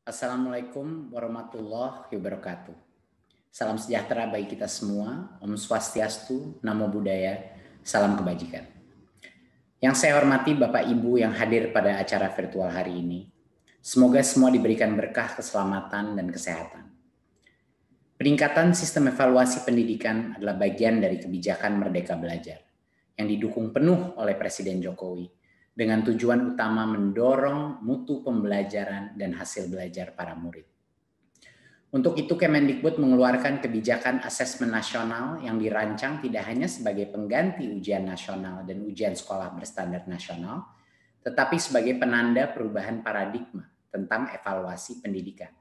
Assalamualaikum warahmatullahi wabarakatuh. Salam sejahtera bagi kita semua. Om Swastiastu, Namo Buddhaya, salam kebajikan. Yang saya hormati Bapak Ibu yang hadir pada acara virtual hari ini. Semoga semua diberikan berkah keselamatan dan kesehatan. Peningkatan sistem evaluasi pendidikan adalah bagian dari kebijakan Merdeka Belajar yang didukung penuh oleh Presiden Jokowi dengan tujuan utama mendorong mutu pembelajaran dan hasil belajar para murid. Untuk itu Kemendikbud mengeluarkan kebijakan asesmen nasional yang dirancang tidak hanya sebagai pengganti ujian nasional dan ujian sekolah berstandar nasional, tetapi sebagai penanda perubahan paradigma tentang evaluasi pendidikan.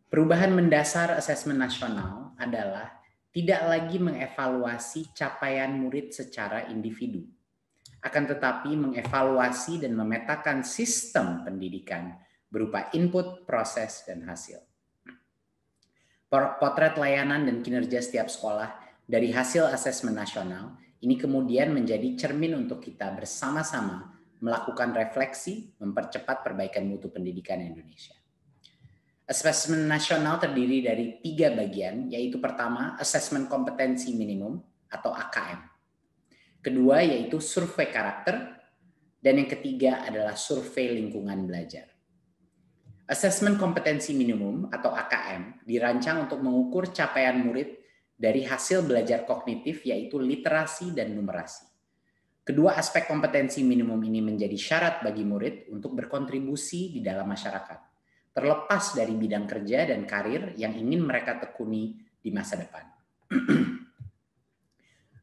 Perubahan mendasar asesmen nasional adalah tidak lagi mengevaluasi capaian murid secara individu, akan tetapi mengevaluasi dan memetakan sistem pendidikan berupa input, proses, dan hasil. Potret layanan dan kinerja setiap sekolah dari hasil asesmen nasional ini kemudian menjadi cermin untuk kita bersama-sama melakukan refleksi, mempercepat perbaikan mutu pendidikan Indonesia. Asesmen nasional terdiri dari 3 bagian, yaitu pertama, asesmen kompetensi minimum atau AKM. Kedua yaitu survei karakter, dan yang ketiga adalah survei lingkungan belajar. Asesmen kompetensi minimum atau AKM dirancang untuk mengukur capaian murid dari hasil belajar kognitif yaitu literasi dan numerasi. Kedua aspek kompetensi minimum ini menjadi syarat bagi murid untuk berkontribusi di dalam masyarakat, terlepas dari bidang kerja dan karir yang ingin mereka tekuni di masa depan.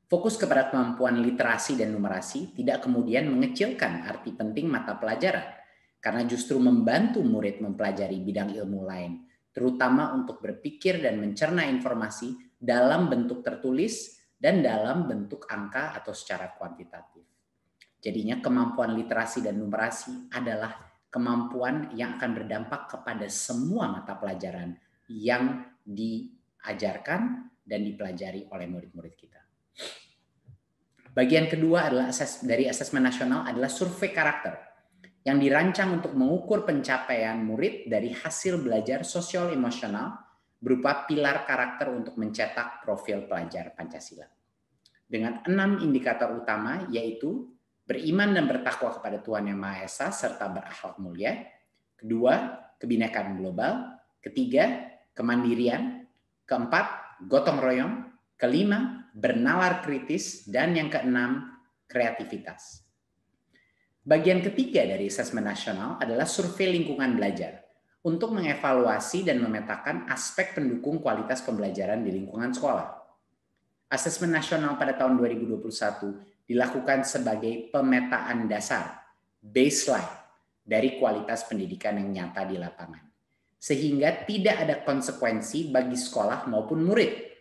Fokus kepada kemampuan literasi dan numerasi tidak kemudian mengecilkan arti penting mata pelajaran, karena justru membantu murid mempelajari bidang ilmu lain, terutama untuk berpikir dan mencerna informasi dalam bentuk tertulis dan dalam bentuk angka atau secara kuantitatif. Jadinya kemampuan literasi dan numerasi adalah kemampuan yang akan berdampak kepada semua mata pelajaran yang diajarkan dan dipelajari oleh murid-murid kita. Bagian kedua adalah dari asesmen nasional adalah survei karakter yang dirancang untuk mengukur pencapaian murid dari hasil belajar sosial emosional berupa pilar karakter untuk mencetak profil pelajar Pancasila. Dengan 6 indikator utama yaitu beriman dan bertakwa kepada Tuhan Yang Maha Esa serta berakhlak mulia. Kedua, kebinekaan global. Ketiga, kemandirian. Keempat, gotong royong. Kelima, bernalar kritis, dan yang keenam, kreativitas. Bagian ketiga dari asesmen nasional adalah survei lingkungan belajar untuk mengevaluasi dan memetakan aspek pendukung kualitas pembelajaran di lingkungan sekolah. Asesmen nasional pada tahun 2021 dilakukan sebagai pemetaan dasar, baseline, dari kualitas pendidikan yang nyata di lapangan, sehingga tidak ada konsekuensi bagi sekolah maupun murid.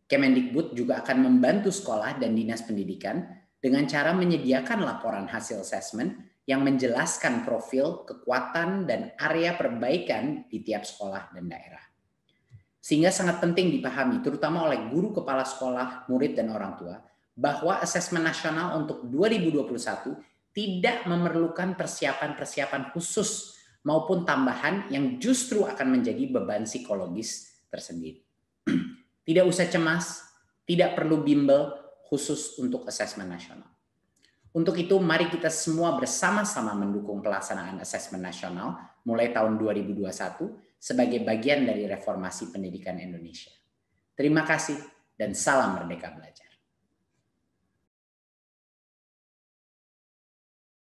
Kemendikbud juga akan membantu sekolah dan dinas pendidikan dengan cara menyediakan laporan hasil asesmen yang menjelaskan profil, kekuatan, dan area perbaikan di tiap sekolah dan daerah. Sehingga sangat penting dipahami, terutama oleh guru kepala sekolah, murid, dan orang tua, bahwa asesmen nasional untuk 2021 tidak memerlukan persiapan-persiapan khusus maupun tambahan yang justru akan menjadi beban psikologis tersendiri. Tidak usah cemas, tidak perlu bimbel khusus untuk asesmen nasional. Untuk itu, mari kita semua bersama-sama mendukung pelaksanaan asesmen nasional mulai tahun 2021 sebagai bagian dari reformasi pendidikan Indonesia. Terima kasih dan salam Merdeka Belajar.